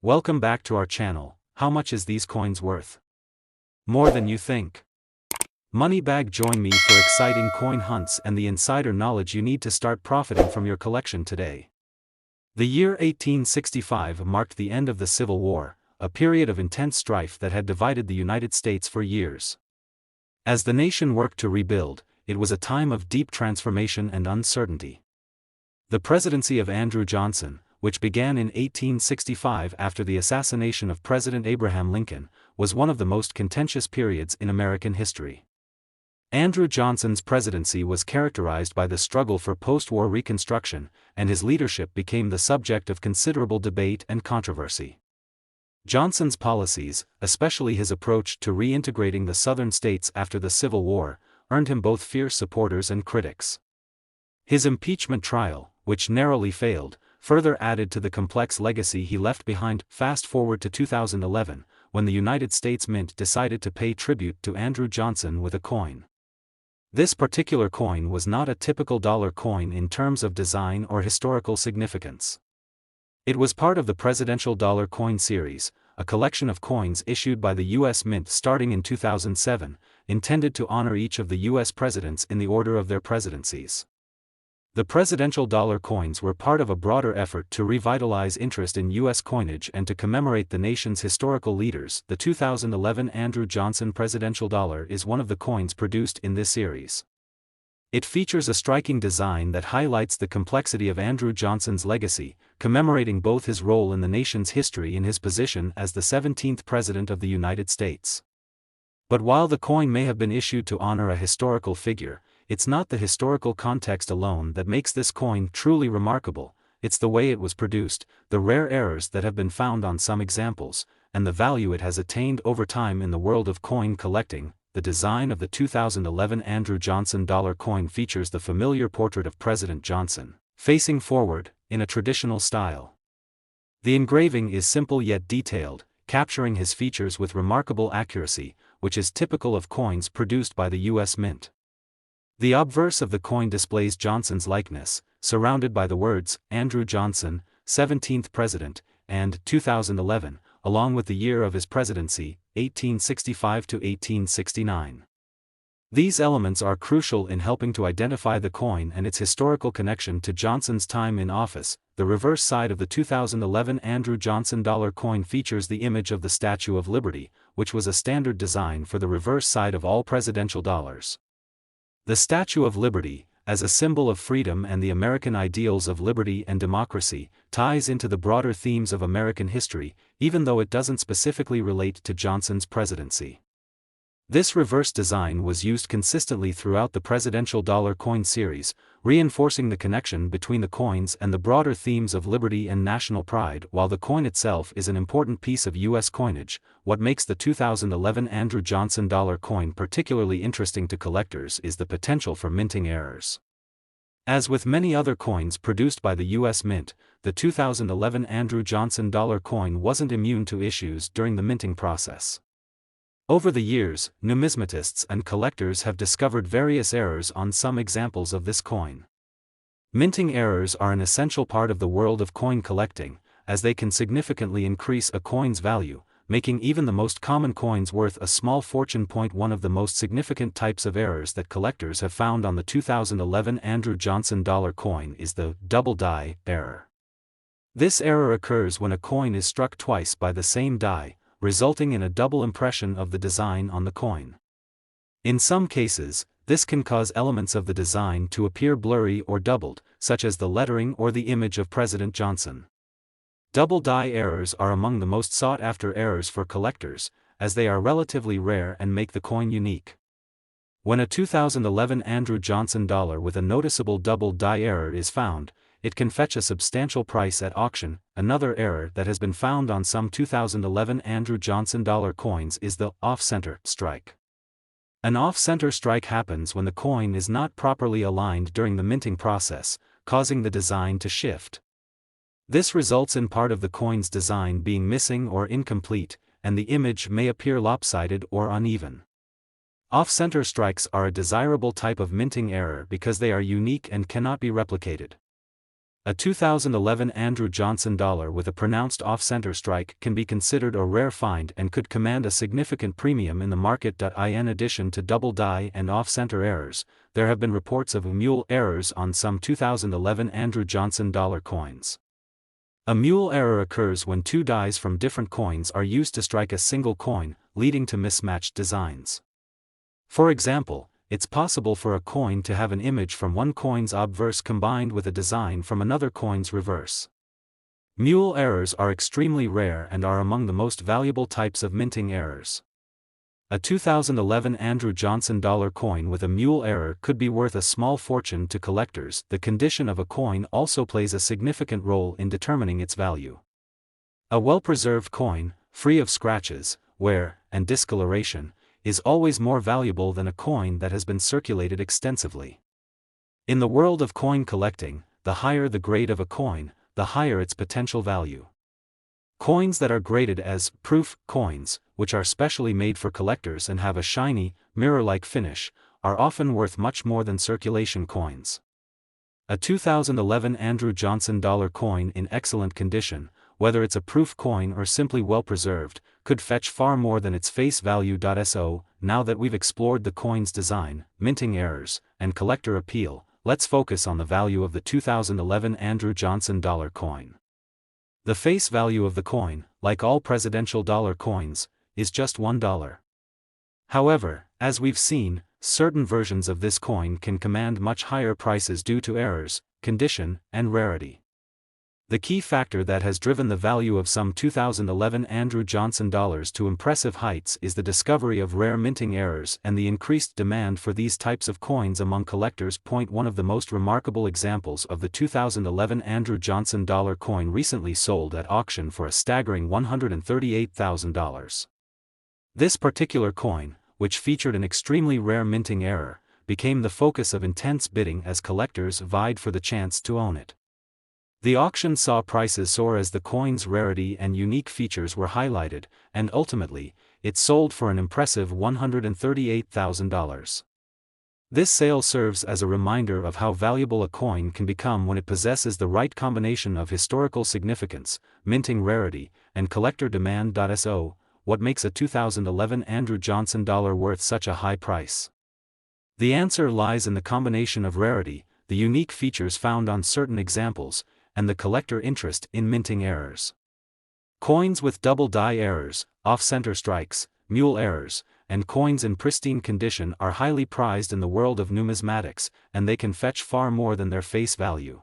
Welcome back to our channel. How much is these coins worth? More than you think. Moneybag, join me for exciting coin hunts and the insider knowledge you need to start profiting from your collection today. The year 1865 marked the end of the Civil War, a period of intense strife that had divided the United States for years. As the nation worked to rebuild, it was a time of deep transformation and uncertainty. The presidency of Andrew Johnson, which began in 1865 after the assassination of President Abraham Lincoln, was one of the most contentious periods in American history. Andrew Johnson's presidency was characterized by the struggle for post-war reconstruction, and his leadership became the subject of considerable debate and controversy. Johnson's policies, especially his approach to reintegrating the Southern states after the Civil War, earned him both fierce supporters and critics. His impeachment trial, which narrowly failed, further added to the complex legacy he left behind. Fast forward to 2011, when the United States Mint decided to pay tribute to Andrew Johnson with a coin. This particular coin was not a typical dollar coin in terms of design or historical significance. It was part of the Presidential Dollar Coin Series, a collection of coins issued by the U.S. Mint starting in 2007, intended to honor each of the U.S. presidents in the order of their presidencies. The presidential dollar coins were part of a broader effort to revitalize interest in U.S. coinage and to commemorate the nation's historical leaders. The 2011 Andrew Johnson Presidential Dollar is one of the coins produced in this series. It features a striking design that highlights the complexity of Andrew Johnson's legacy, commemorating both his role in the nation's history and his position as the 17th President of the United States. But while the coin may have been issued to honor a historical figure, it's not the historical context alone that makes this coin truly remarkable. It's the way it was produced, the rare errors that have been found on some examples, and the value it has attained over time in the world of coin collecting. The design of the 2011 Andrew Johnson dollar coin features the familiar portrait of President Johnson, facing forward, in a traditional style. The engraving is simple yet detailed, capturing his features with remarkable accuracy, which is typical of coins produced by the U.S. Mint. The obverse of the coin displays Johnson's likeness, surrounded by the words, Andrew Johnson, 17th President, and 2011, along with the year of his presidency, 1865 to 1869. These elements are crucial in helping to identify the coin and its historical connection to Johnson's time in office. The reverse side of the 2011 Andrew Johnson dollar coin features the image of the Statue of Liberty, which was a standard design for the reverse side of all presidential dollars. The Statue of Liberty, as a symbol of freedom and the American ideals of liberty and democracy, ties into the broader themes of American history, even though it doesn't specifically relate to Johnson's presidency. This reverse design was used consistently throughout the presidential dollar coin series, reinforcing the connection between the coins and the broader themes of liberty and national pride. While the coin itself is an important piece of U.S. coinage, what makes the 2011 Andrew Johnson dollar coin particularly interesting to collectors is the potential for minting errors. As with many other coins produced by the U.S. Mint, the 2011 Andrew Johnson dollar coin wasn't immune to issues during the minting process. Over the years, numismatists and collectors have discovered various errors on some examples of this coin. Minting errors are an essential part of the world of coin collecting, as they can significantly increase a coin's value, making even the most common coins worth a small fortune. One of the most significant types of errors that collectors have found on the 2011 Andrew Johnson dollar coin is the double die error. This error occurs when a coin is struck twice by the same die, resulting in a double impression of the design on the coin. In some cases, this can cause elements of the design to appear blurry or doubled, such as the lettering or the image of President Johnson. Double die errors are among the most sought-after errors for collectors, as they are relatively rare and make the coin unique. When a 2011 Andrew Johnson dollar with a noticeable double die error is found, it can fetch a substantial price at auction. Another error that has been found on some 2011 Andrew Johnson dollar coins is the off-center strike. An off-center strike happens when the coin is not properly aligned during the minting process, causing the design to shift. This results in part of the coin's design being missing or incomplete, and the image may appear lopsided or uneven. Off-center strikes are a desirable type of minting error because they are unique and cannot be replicated. A 2011 Andrew Johnson dollar with a pronounced off-center strike can be considered a rare find and could command a significant premium in the market. In addition to double die and off-center errors, there have been reports of mule errors on some 2011 Andrew Johnson dollar coins. A mule error occurs when two dies from different coins are used to strike a single coin, leading to mismatched designs. For example, it's possible for a coin to have an image from one coin's obverse combined with a design from another coin's reverse. Mule errors are extremely rare and are among the most valuable types of minting errors. A 2011 Andrew Johnson dollar coin with a mule error could be worth a small fortune to collectors. The condition of a coin also plays a significant role in determining its value. A well-preserved coin, free of scratches, wear, and discoloration, is always more valuable than a coin that has been circulated extensively. In the world of coin collecting, the higher the grade of a coin, the higher its potential value. Coins that are graded as proof coins, which are specially made for collectors and have a shiny, mirror-like finish, are often worth much more than circulation coins. A 2011 Andrew Johnson dollar coin in excellent condition, whether it's a proof coin or simply well-preserved, could fetch far more than its face value. So, now that we've explored the coin's design, minting errors, and collector appeal, let's focus on the value of the 2011 Andrew Johnson dollar coin. The face value of the coin, like all presidential dollar coins, is just $1. However, as we've seen, certain versions of this coin can command much higher prices due to errors, condition, and rarity. The key factor that has driven the value of some 2011 Andrew Johnson dollars to impressive heights is the discovery of rare minting errors and the increased demand for these types of coins among collectors. One of the most remarkable examples of the 2011 Andrew Johnson dollar coin recently sold at auction for a staggering $138,000. This particular coin, which featured an extremely rare minting error, became the focus of intense bidding as collectors vied for the chance to own it. The auction saw prices soar as the coin's rarity and unique features were highlighted, and ultimately, it sold for an impressive $138,000. This sale serves as a reminder of how valuable a coin can become when it possesses the right combination of historical significance, minting rarity, and collector demand. So, what makes a 2011 Andrew Johnson dollar worth such a high price? The answer lies in the combination of rarity, the unique features found on certain examples, and the collector interest in minting errors. Coins with double die errors, off-center strikes, mule errors, and coins in pristine condition are highly prized in the world of numismatics, and they can fetch far more than their face value.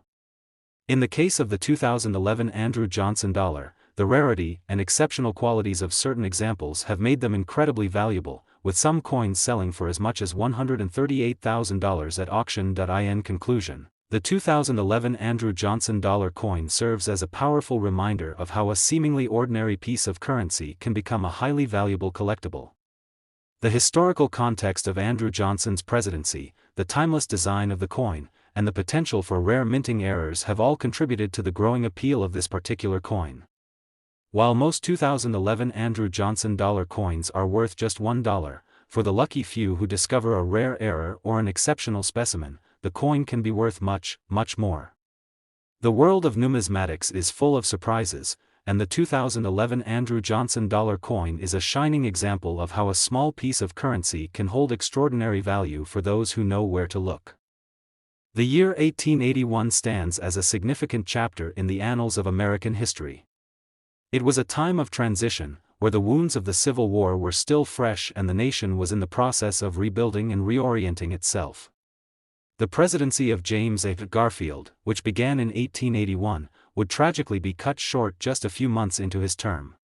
In the case of the 2011 Andrew Johnson dollar, the rarity and exceptional qualities of certain examples have made them incredibly valuable, with some coins selling for as much as $138,000 at auction. In conclusion, the 2011 Andrew Johnson dollar coin serves as a powerful reminder of how a seemingly ordinary piece of currency can become a highly valuable collectible. The historical context of Andrew Johnson's presidency, the timeless design of the coin, and the potential for rare minting errors have all contributed to the growing appeal of this particular coin. While most 2011 Andrew Johnson dollar coins are worth just $1, for the lucky few who discover a rare error or an exceptional specimen, the coin can be worth much, much more. The world of numismatics is full of surprises, and the 2011 Andrew Johnson dollar coin is a shining example of how a small piece of currency can hold extraordinary value for those who know where to look. The year 1881 stands as a significant chapter in the annals of American history. It was a time of transition, where the wounds of the Civil War were still fresh and the nation was in the process of rebuilding and reorienting itself. The presidency of James A. Garfield, which began in 1881, would tragically be cut short just a few months into his term.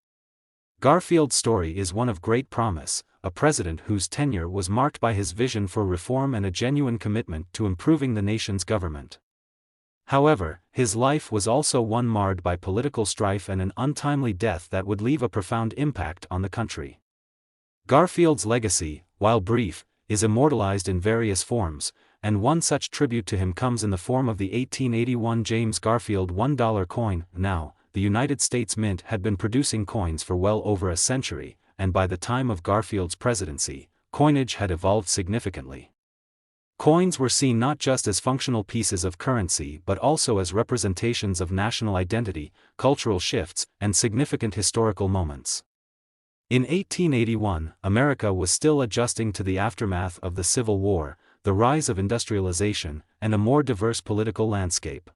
Garfield's story is one of great promise, a president whose tenure was marked by his vision for reform and a genuine commitment to improving the nation's government. However, his life was also one marred by political strife and an untimely death that would leave a profound impact on the country. Garfield's legacy, while brief, is immortalized in various forms, and one such tribute to him comes in the form of the 1881 James Garfield $1 coin. Now, the United States Mint had been producing coins for well over a century, and by the time of Garfield's presidency, coinage had evolved significantly. Coins were seen not just as functional pieces of currency but also as representations of national identity, cultural shifts, and significant historical moments. In 1881, America was still adjusting to the aftermath of the Civil War, the rise of industrialization, and a more diverse political landscape.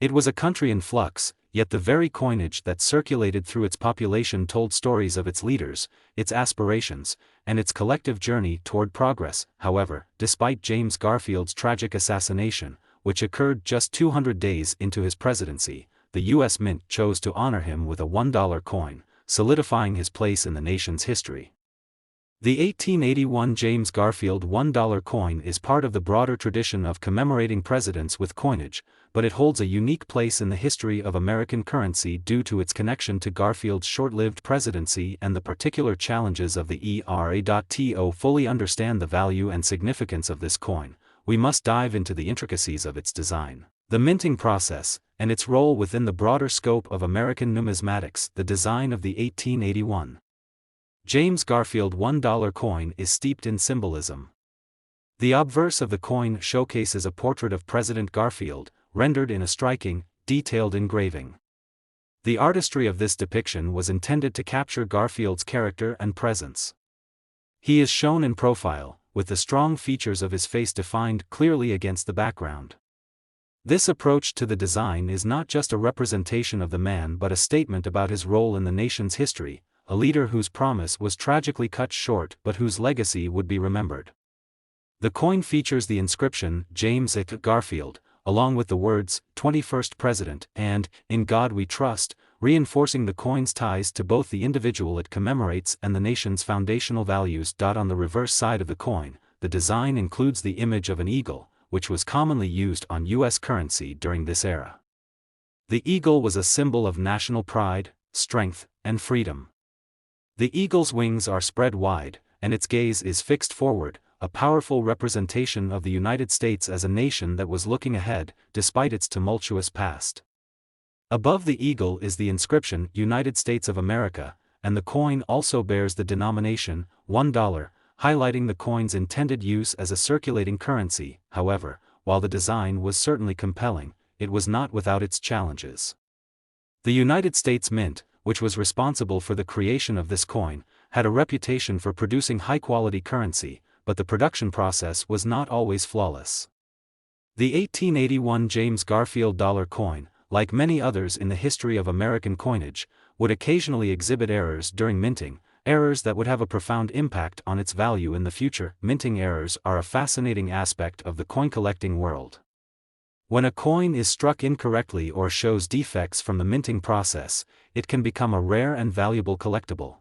It was a country in flux, yet the very coinage that circulated through its population told stories of its leaders, its aspirations, and its collective journey toward progress. However, despite James Garfield's tragic assassination, which occurred just 200 days into his presidency, the U.S. Mint chose to honor him with a $1 coin, solidifying his place in the nation's history. The 1881 James Garfield $1 coin is part of the broader tradition of commemorating presidents with coinage, but it holds a unique place in the history of American currency due to its connection to Garfield's short-lived presidency and the particular challenges of the era. To fully understand the value and significance of this coin, we must dive into the intricacies of its design, the minting process, and its role within the broader scope of American numismatics. The design of the 1881 James Garfield $1 coin is steeped in symbolism. The obverse of the coin showcases a portrait of President Garfield, rendered in a striking, detailed engraving. The artistry of this depiction was intended to capture Garfield's character and presence. He is shown in profile, with the strong features of his face defined clearly against the background. This approach to the design is not just a representation of the man but a statement about his role in the nation's history, a leader whose promise was tragically cut short but whose legacy would be remembered. The coin features the inscription, James Garfield, along with the words, 21st President, and, In God We Trust, reinforcing the coin's ties to both the individual it commemorates and the nation's foundational values. On the reverse side of the coin, the design includes the image of an eagle, which was commonly used on U.S. currency during this era. The eagle was a symbol of national pride, strength, and freedom. The eagle's wings are spread wide, and its gaze is fixed forward, a powerful representation of the United States as a nation that was looking ahead, despite its tumultuous past. Above the eagle is the inscription, United States of America, and the coin also bears the denomination, $1, highlighting the coin's intended use as a circulating currency. However, while the design was certainly compelling, it was not without its challenges. The United States Mint, which was responsible for the creation of this coin, had a reputation for producing high-quality currency, but the production process was not always flawless. The 1881 James Garfield dollar coin, like many others in the history of American coinage, would occasionally exhibit errors during minting, errors that would have a profound impact on its value in the future. Minting errors are a fascinating aspect of the coin-collecting world. When a coin is struck incorrectly or shows defects from the minting process, it can become a rare and valuable collectible.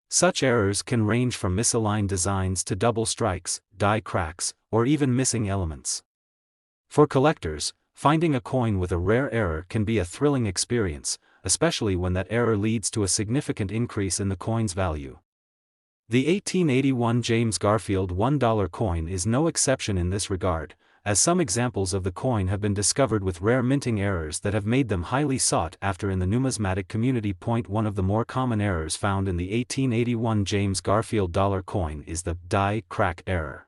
Such errors can range from misaligned designs to double strikes, die cracks, or even missing elements. For collectors, finding a coin with a rare error can be a thrilling experience, especially when that error leads to a significant increase in the coin's value. The 1881 James Garfield $1 coin is no exception in this regard, as some examples of the coin have been discovered with rare minting errors that have made them highly sought after in the numismatic community. One of the more common errors found in the 1881 James Garfield dollar coin is the die crack error.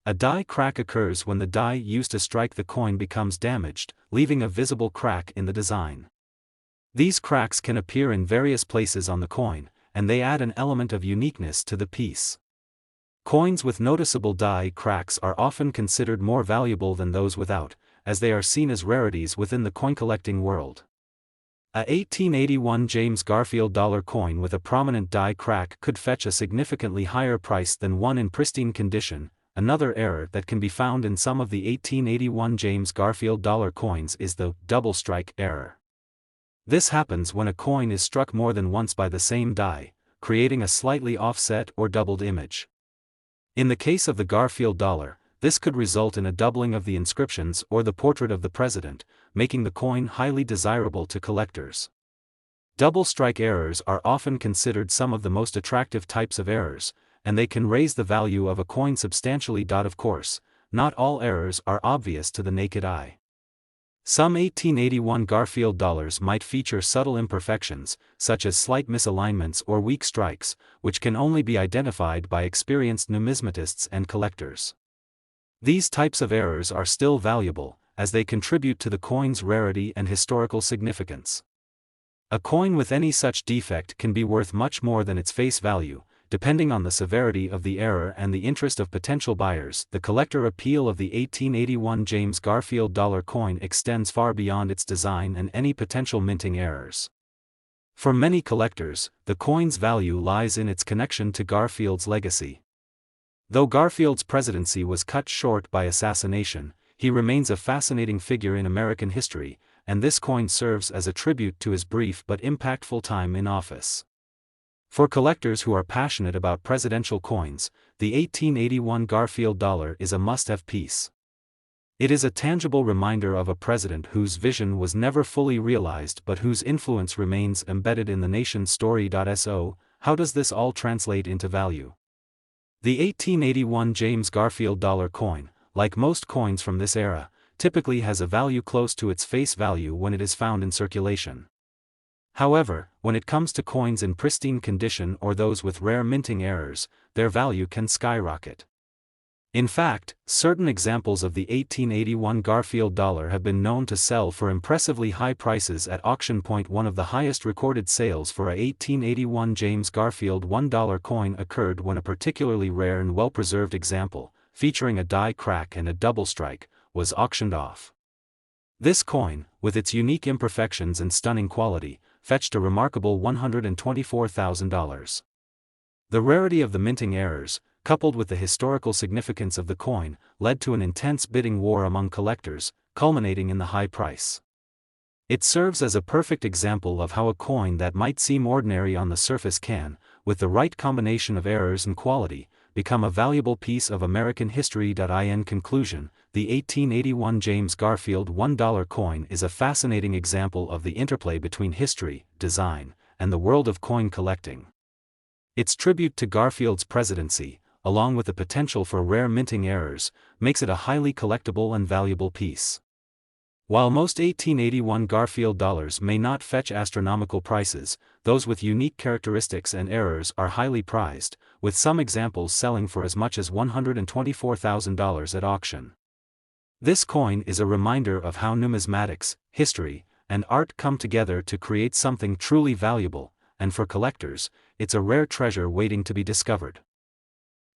A die crack occurs when the die used to strike the coin becomes damaged, leaving a visible crack in the design. These cracks can appear in various places on the coin, and they add an element of uniqueness to the piece. Coins with noticeable die cracks are often considered more valuable than those without, as they are seen as rarities within the coin-collecting world. A 1881 James Garfield dollar coin with a prominent die crack could fetch a significantly higher price than one in pristine condition. Another error that can be found in some of the 1881 James Garfield dollar coins is the double strike error. This happens when a coin is struck more than once by the same die, creating a slightly offset or doubled image. In the case of the Garfield dollar, this could result in a doubling of the inscriptions or the portrait of the president, making the coin highly desirable to collectors. Double strike errors are often considered some of the most attractive types of errors, and they can raise the value of a coin substantially. Of course, not all errors are obvious to the naked eye. Some 1881 Garfield dollars might feature subtle imperfections, such as slight misalignments or weak strikes, which can only be identified by experienced numismatists and collectors. These types of errors are still valuable, as they contribute to the coin's rarity and historical significance. A coin with any such defect can be worth much more than its face value, depending on the severity of the error and the interest of potential buyers. The collector appeal of the 1881 James Garfield dollar coin extends far beyond its design and any potential minting errors. For many collectors, the coin's value lies in its connection to Garfield's legacy. Though Garfield's presidency was cut short by assassination, he remains a fascinating figure in American history, and this coin serves as a tribute to his brief but impactful time in office. For collectors who are passionate about presidential coins, the 1881 Garfield dollar is a must-have piece. It is a tangible reminder of a president whose vision was never fully realized but whose influence remains embedded in the nation's story. So, how does this all translate into value? The 1881 James Garfield dollar coin, like most coins from this era, typically has a value close to its face value when it is found in circulation. However, when it comes to coins in pristine condition or those with rare minting errors, their value can skyrocket. In fact, certain examples of the 1881 Garfield dollar have been known to sell for impressively high prices at auction. One of the highest recorded sales for a 1881 James Garfield $1 coin occurred when a particularly rare and well-preserved example, featuring a die crack and a double strike, was auctioned off. This coin, with its unique imperfections and stunning quality, fetched a remarkable $124,000. The rarity of the minting errors, coupled with the historical significance of the coin, led to an intense bidding war among collectors, culminating in the high price. It serves as a perfect example of how a coin that might seem ordinary on the surface can, with the right combination of errors and quality, become a valuable piece of American history. In conclusion, the 1881 James Garfield $1 coin is a fascinating example of the interplay between history, design, and the world of coin collecting. Its tribute to Garfield's presidency, along with the potential for rare minting errors, makes it a highly collectible and valuable piece. While most 1881 Garfield dollars may not fetch astronomical prices, those with unique characteristics and errors are highly prized, with some examples selling for as much as $124,000 at auction. This coin is a reminder of how numismatics, history, and art come together to create something truly valuable, and for collectors, it's a rare treasure waiting to be discovered.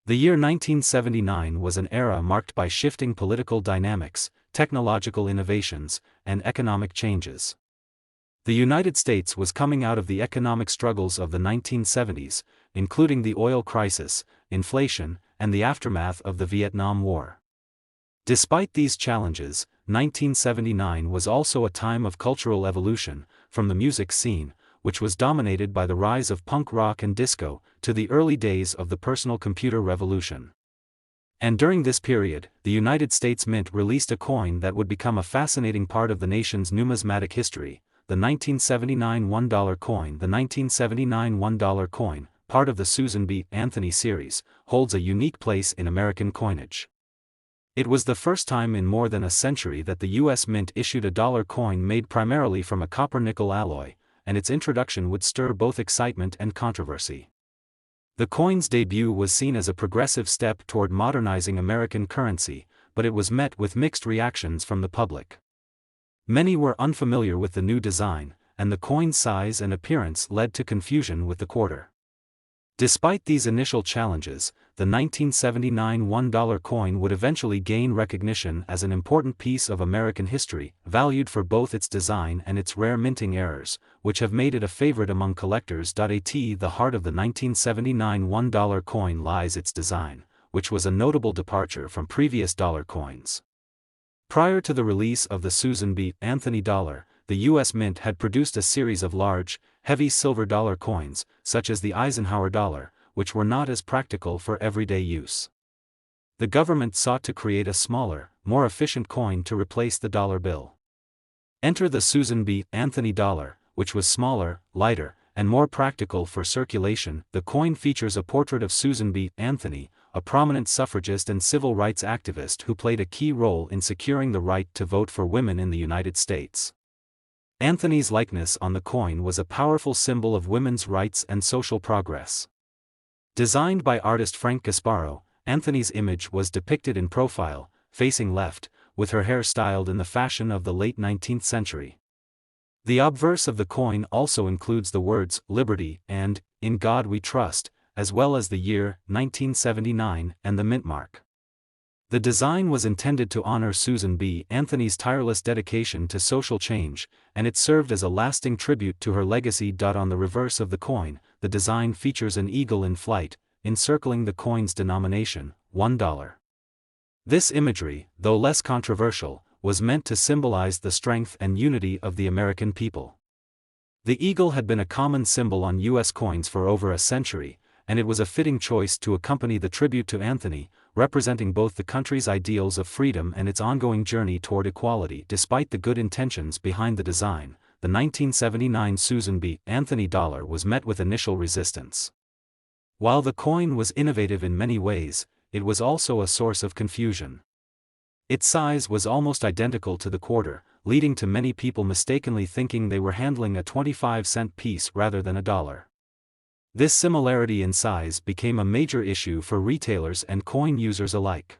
The year 1979 was an era marked by shifting political dynamics, technological innovations, and economic changes. The United States was coming out of the economic struggles of the 1970s, including the oil crisis, inflation, and the aftermath of the Vietnam War. Despite these challenges, 1979 was also a time of cultural evolution, from the music scene, which was dominated by the rise of punk rock and disco, to the early days of the personal computer revolution. And during this period, the United States Mint released a coin that would become a fascinating part of the nation's numismatic history, the 1979 $1 coin. The 1979 $1 coin, part of the Susan B. Anthony series, holds a unique place in American coinage. It was the first time in more than a century that the U.S. Mint issued a dollar coin made primarily from a copper-nickel alloy, and its introduction would stir both excitement and controversy. The coin's debut was seen as a progressive step toward modernizing American currency, but it was met with mixed reactions from the public. Many were unfamiliar with the new design, and the coin's size and appearance led to confusion with the quarter. Despite these initial challenges, the 1979 $1 coin would eventually gain recognition as an important piece of American history, valued for both its design and its rare minting errors, which have made it a favorite among collectors. At the heart of the 1979 $1 coin lies its design, which was a notable departure from previous dollar coins. Prior to the release of the Susan B. Anthony dollar, the U.S. Mint had produced a series of large, heavy silver dollar coins, such as the Eisenhower dollar, which were not as practical for everyday use. The government sought to create a smaller, more efficient coin to replace the dollar bill. Enter the Susan B. Anthony dollar, which was smaller, lighter, and more practical for circulation. The coin features a portrait of Susan B. Anthony, a prominent suffragist and civil rights activist who played a key role in securing the right to vote for women in the United States. Anthony's likeness on the coin was a powerful symbol of women's rights and social progress. Designed by artist Frank Gasparo, Anthony's image was depicted in profile, facing left, with her hair styled in the fashion of the late 19th century. The obverse of the coin also includes the words "Liberty" and "In God We Trust," as well as the year 1979 and the mint mark. The design was intended to honor Susan B. Anthony's tireless dedication to social change, and it served as a lasting tribute to her legacy. On the reverse of the coin, the design features an eagle in flight, encircling the coin's denomination, $1. This imagery, though less controversial, was meant to symbolize the strength and unity of the American people. The eagle had been a common symbol on U.S. coins for over a century, and it was a fitting choice to accompany the tribute to Anthony, representing both the country's ideals of freedom and its ongoing journey toward equality. Despite the good intentions behind the design, the 1979 Susan B. Anthony dollar was met with initial resistance. While the coin was innovative in many ways, it was also a source of confusion. Its size was almost identical to the quarter, leading to many people mistakenly thinking they were handling a 25-cent piece rather than a dollar. This similarity in size became a major issue for retailers and coin users alike.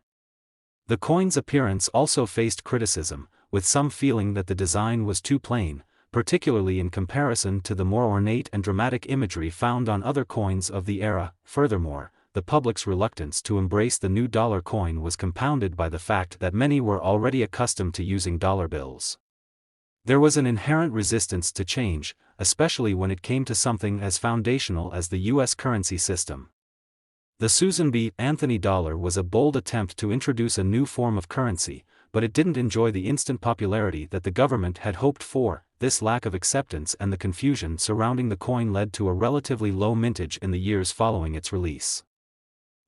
The coin's appearance also faced criticism, with some feeling that the design was too plain, particularly in comparison to the more ornate and dramatic imagery found on other coins of the era. Furthermore, the public's reluctance to embrace the new dollar coin was compounded by the fact that many were already accustomed to using dollar bills. There was an inherent resistance to change, especially when it came to something as foundational as the U.S. currency system. The Susan B. Anthony dollar was a bold attempt to introduce a new form of currency, but it didn't enjoy the instant popularity that the government had hoped for. This lack of acceptance and the confusion surrounding the coin led to a relatively low mintage in the years following its release.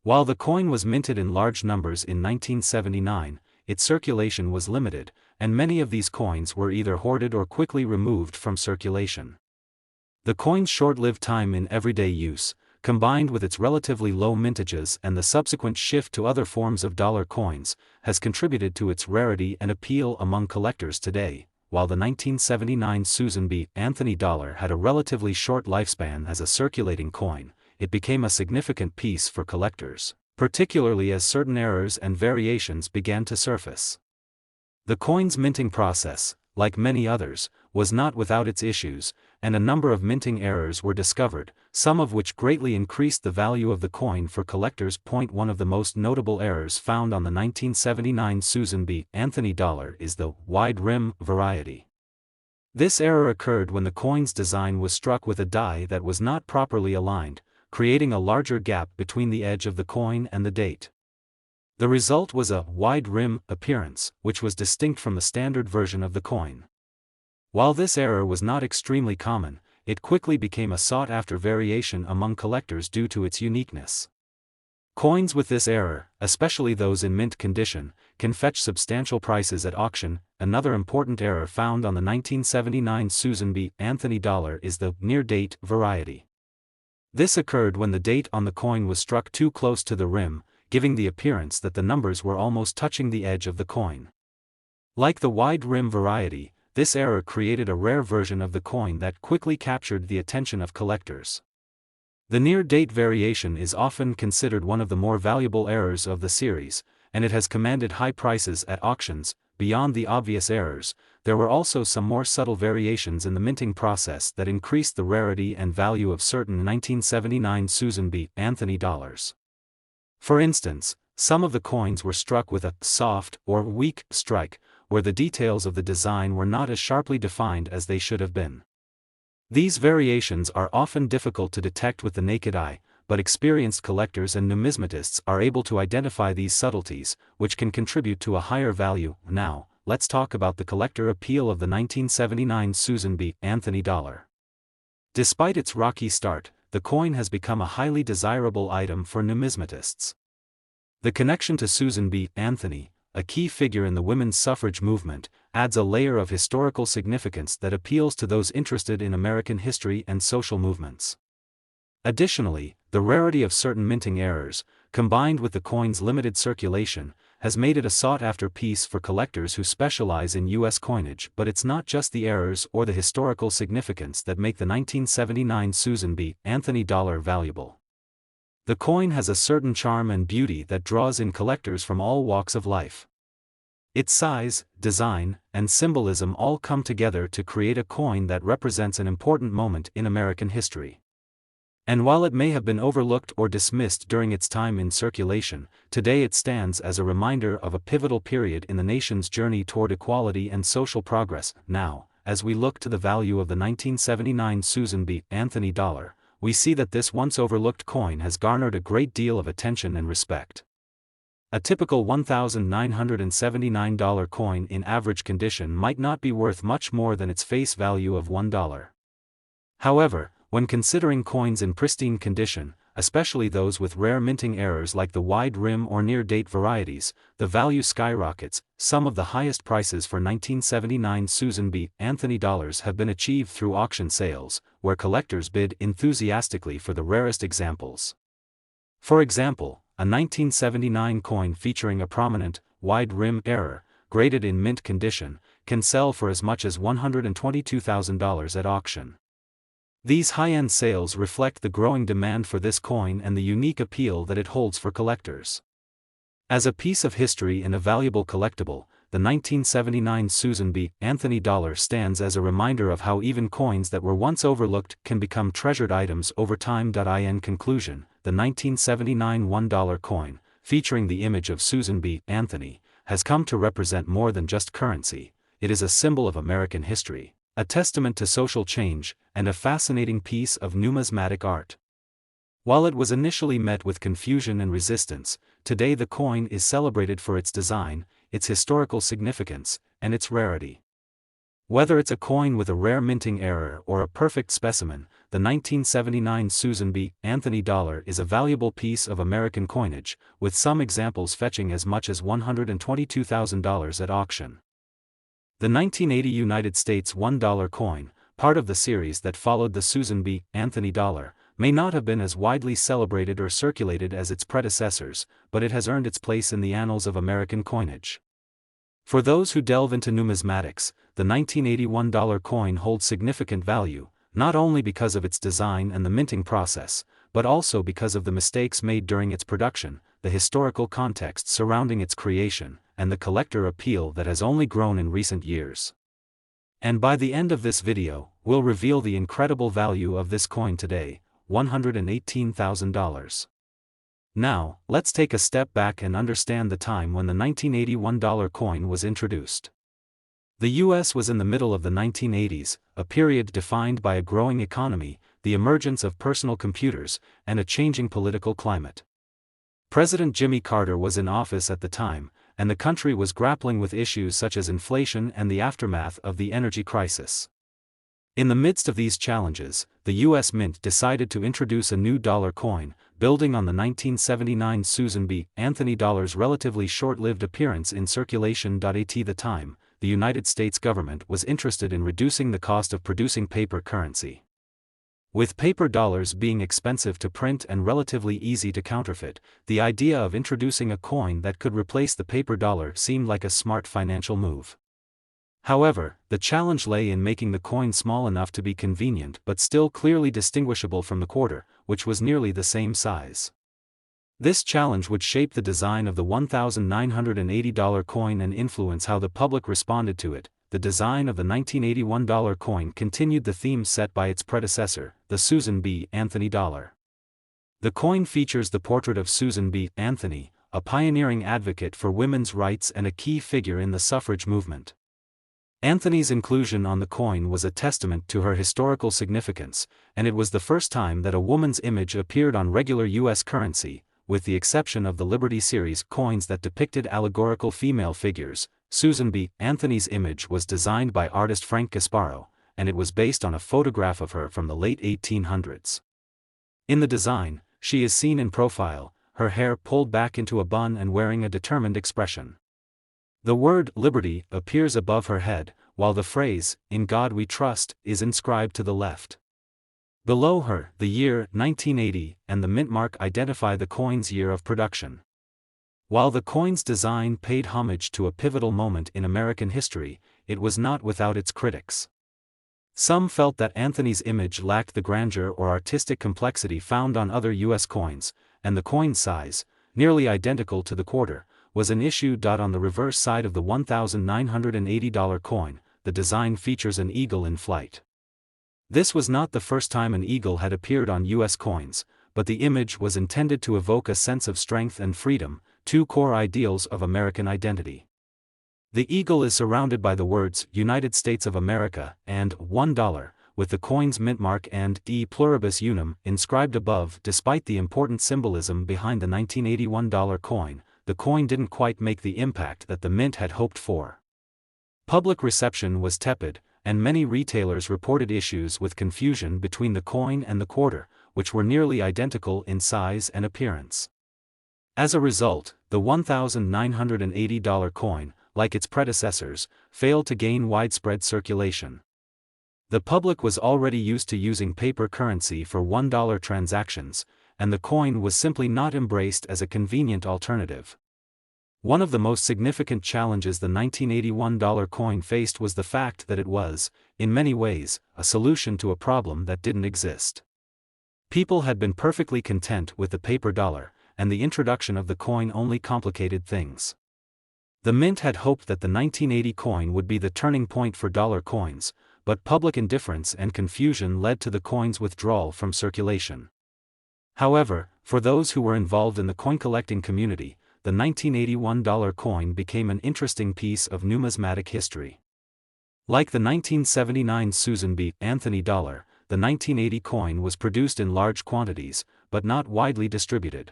While the coin was minted in large numbers in 1979, its circulation was limited, and many of these coins were either hoarded or quickly removed from circulation. The coin's short-lived time in everyday use, combined with its relatively low mintages and the subsequent shift to other forms of dollar coins, has contributed to its rarity and appeal among collectors today. While the 1979 Susan B. Anthony dollar had a relatively short lifespan as a circulating coin, it became a significant piece for collectors, particularly as certain errors and variations began to surface. The coin's minting process, like many others, was not without its issues, and a number of minting errors were discovered, some of which greatly increased the value of the coin for collectors. One of the most notable errors found on the 1979 Susan B. Anthony dollar is the wide rim variety. This error occurred when the coin's design was struck with a die that was not properly aligned, creating a larger gap between the edge of the coin and the date. The result was a wide rim appearance, which was distinct from the standard version of the coin. While this error was not extremely common, it quickly became a sought-after variation among collectors due to its uniqueness. Coins with this error, especially those in mint condition, can fetch substantial prices at auction. Another important error found on the 1979 Susan B. Anthony dollar is the near-date variety. This occurred when the date on the coin was struck too close to the rim, giving the appearance that the numbers were almost touching the edge of the coin. Like the wide rim variety, this error created a rare version of the coin that quickly captured the attention of collectors. The near-date variation is often considered one of the more valuable errors of the series, and it has commanded high prices at auctions. Beyond the obvious errors, there were also some more subtle variations in the minting process that increased the rarity and value of certain 1979 Susan B. Anthony dollars. For instance, some of the coins were struck with a soft or weak strike, where the details of the design were not as sharply defined as they should have been. These variations are often difficult to detect with the naked eye, but experienced collectors and numismatists are able to identify these subtleties, which can contribute to a higher value. Now, let's talk about the collector appeal of the 1979 Susan B. Anthony dollar. Despite its rocky start, the coin has become a highly desirable item for numismatists. The connection to Susan B. Anthony, a key figure in the women's suffrage movement, adds a layer of historical significance that appeals to those interested in American history and social movements. Additionally, the rarity of certain minting errors, combined with the coin's limited circulation, has made it a sought-after piece for collectors who specialize in U.S. coinage. But it's not just the errors or the historical significance that make the 1979 Susan B. Anthony dollar valuable. The coin has a certain charm and beauty that draws in collectors from all walks of life. Its size, design, and symbolism all come together to create a coin that represents an important moment in American history. And while it may have been overlooked or dismissed during its time in circulation, today it stands as a reminder of a pivotal period in the nation's journey toward equality and social progress. Now, as we look to the value of the 1979 Susan B. Anthony dollar, we see that this once overlooked coin has garnered a great deal of attention and respect. A typical $1,979 coin in average condition might not be worth much more than its face value of $1. However, when considering coins in pristine condition, especially those with rare minting errors like the wide rim or near-date varieties, the value skyrockets. Some of the highest prices for 1979 Susan B. Anthony dollars have been achieved through auction sales, where collectors bid enthusiastically for the rarest examples. For example, a 1979 coin featuring a prominent, wide rim error, graded in mint condition, can sell for as much as $122,000 at auction. These high-end sales reflect the growing demand for this coin and the unique appeal that it holds for collectors. As a piece of history and a valuable collectible, the 1979 Susan B. Anthony dollar stands as a reminder of how even coins that were once overlooked can become treasured items over time. In conclusion, the 1979 $1 coin, featuring the image of Susan B. Anthony, has come to represent more than just currency. It is a symbol of American history, a testament to social change, and a fascinating piece of numismatic art. While it was initially met with confusion and resistance, today the coin is celebrated for its design, its historical significance, and its rarity. Whether it's a coin with a rare minting error or a perfect specimen, the 1979 Susan B. Anthony dollar is a valuable piece of American coinage, with some examples fetching as much as $122,000 at auction. The 1980 United States $1 coin, part of the series that followed the Susan B. Anthony dollar, may not have been as widely celebrated or circulated as its predecessors, but it has earned its place in the annals of American coinage. For those who delve into numismatics, the 1980 $1 coin holds significant value, not only because of its design and the minting process, but also because of the mistakes made during its production, the historical context surrounding its creation, and the collector appeal that has only grown in recent years. And by the end of this video, we'll reveal the incredible value of this coin today, $118,000. Now, let's take a step back and understand the time when the 1980 $1 coin was introduced. The US was in the middle of the 1980s, a period defined by a growing economy, the emergence of personal computers, and a changing political climate. President Jimmy Carter was in office at the time, and the country was grappling with issues such as inflation and the aftermath of the energy crisis. In the midst of these challenges, the U.S. Mint decided to introduce a new dollar coin, building on the 1979 Susan B. Anthony dollar's relatively short-lived appearance in circulation. At the time, the United States government was interested in reducing the cost of producing paper currency. With paper dollars being expensive to print and relatively easy to counterfeit, the idea of introducing a coin that could replace the paper dollar seemed like a smart financial move. However, the challenge lay in making the coin small enough to be convenient but still clearly distinguishable from the quarter, which was nearly the same size. This challenge would shape the design of the $1,980 coin and influence how the public responded to it. The design of the 1980 $1 coin continued the theme set by its predecessor, the Susan B. Anthony dollar. The coin features the portrait of Susan B. Anthony, a pioneering advocate for women's rights and a key figure in the suffrage movement. Anthony's inclusion on the coin was a testament to her historical significance, and it was the first time that a woman's image appeared on regular U.S. currency, with the exception of the Liberty Series coins that depicted allegorical female figures. Susan B. Anthony's image was designed by artist Frank Gasparo, and it was based on a photograph of her from the late 1800s. In the design, she is seen in profile, her hair pulled back into a bun and wearing a determined expression. The word "Liberty" appears above her head, while the phrase, "In God We Trust," is inscribed to the left. Below her, the year 1980 and the mint mark identify the coin's year of production. While the coin's design paid homage to a pivotal moment in American history, it was not without its critics. Some felt that Anthony's image lacked the grandeur or artistic complexity found on other U.S. coins, and the coin's size, nearly identical to the quarter, was an issue. On the reverse side of the $1,980 coin, the design features an eagle in flight. This was not the first time an eagle had appeared on US coins, but the image was intended to evoke a sense of strength and freedom, two core ideals of American identity. The eagle is surrounded by the words United States of America and $1, with the coin's mint mark and E pluribus unum inscribed above. Despite the important symbolism behind the 1981 dollar coin, the coin didn't quite make the impact that the mint had hoped for. Public reception was tepid, and many retailers reported issues with confusion between the coin and the quarter, which were nearly identical in size and appearance. As a result, the $1,980 coin, like its predecessors, failed to gain widespread circulation. The public was already used to using paper currency for $1 transactions, and the coin was simply not embraced as a convenient alternative. One of the most significant challenges the 1981 dollar coin faced was the fact that it was, in many ways, a solution to a problem that didn't exist. People had been perfectly content with the paper dollar, and the introduction of the coin only complicated things. The mint had hoped that the 1980 coin would be the turning point for dollar coins, but public indifference and confusion led to the coin's withdrawal from circulation. However, for those who were involved in the coin collecting community, the 1981 dollar coin became an interesting piece of numismatic history. Like the 1979 Susan B. Anthony dollar, the 1980 coin was produced in large quantities, but not widely distributed.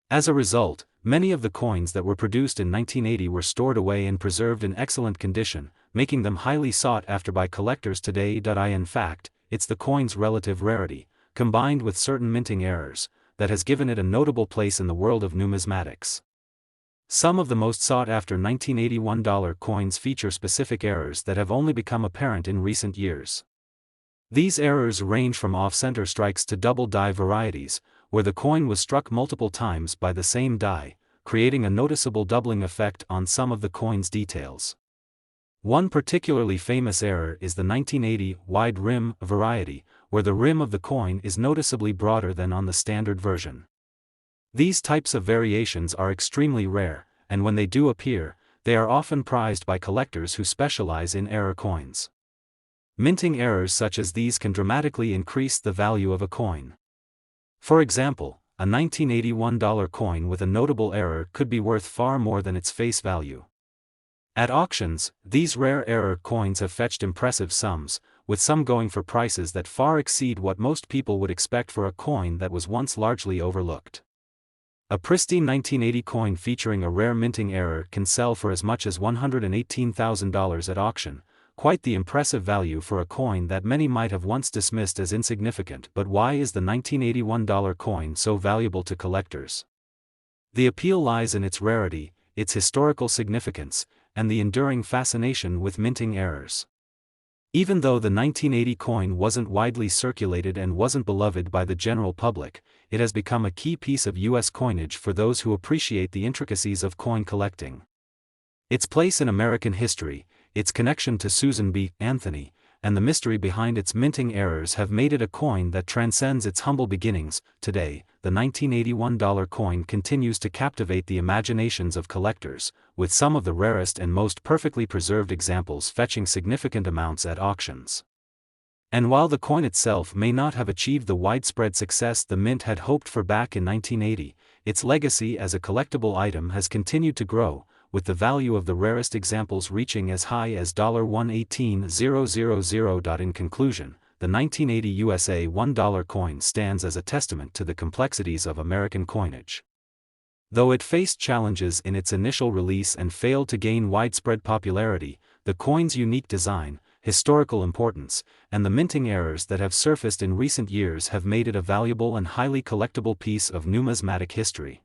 As a result, many of the coins that were produced in 1980 were stored away and preserved in excellent condition, making them highly sought after by collectors today. In fact, it's the coin's relative rarity, combined with certain minting errors, that has given it a notable place in the world of numismatics. Some of the most sought-after 1981 dollar coins feature specific errors that have only become apparent in recent years. These errors range from off-center strikes to double die varieties, where the coin was struck multiple times by the same die, creating a noticeable doubling effect on some of the coin's details. One particularly famous error is the 1980 wide rim variety, where the rim of the coin is noticeably broader than on the standard version. These types of variations are extremely rare, and when they do appear, they are often prized by collectors who specialize in error coins. Minting errors such as these can dramatically increase the value of a coin. For example, a 1981 dollar coin with a notable error could be worth far more than its face value. At auctions, these rare error coins have fetched impressive sums, with some going for prices that far exceed what most people would expect for a coin that was once largely overlooked. A pristine 1980 coin featuring a rare minting error can sell for as much as $118,000 at auction, quite the impressive value for a coin that many might have once dismissed as insignificant. But why is the 1981 dollar coin so valuable to collectors? The appeal lies in its rarity, its historical significance, and the enduring fascination with minting errors. Even though the 1980 coin wasn't widely circulated and wasn't beloved by the general public, it has become a key piece of U.S. coinage for those who appreciate the intricacies of coin collecting. Its place in American history, its connection to Susan B. Anthony, and the mystery behind its minting errors have made it a coin that transcends its humble beginnings. Today, the 1981 dollar coin continues to captivate the imaginations of collectors, with some of the rarest and most perfectly preserved examples fetching significant amounts at auctions. And while the coin itself may not have achieved the widespread success the mint had hoped for back in 1980, its legacy as a collectible item has continued to grow, with the value of the rarest examples reaching as high as $118,000. In conclusion, the 1980 USA $1 coin stands as a testament to the complexities of American coinage. Though it faced challenges in its initial release and failed to gain widespread popularity, the coin's unique design, historical importance, and the minting errors that have surfaced in recent years have made it a valuable and highly collectible piece of numismatic history.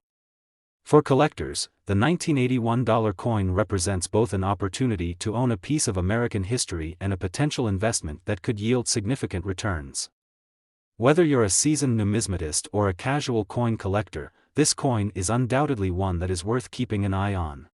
For collectors, the 1981 dollar coin represents both an opportunity to own a piece of American history and a potential investment that could yield significant returns. Whether you're a seasoned numismatist or a casual coin collector, this coin is undoubtedly one that is worth keeping an eye on.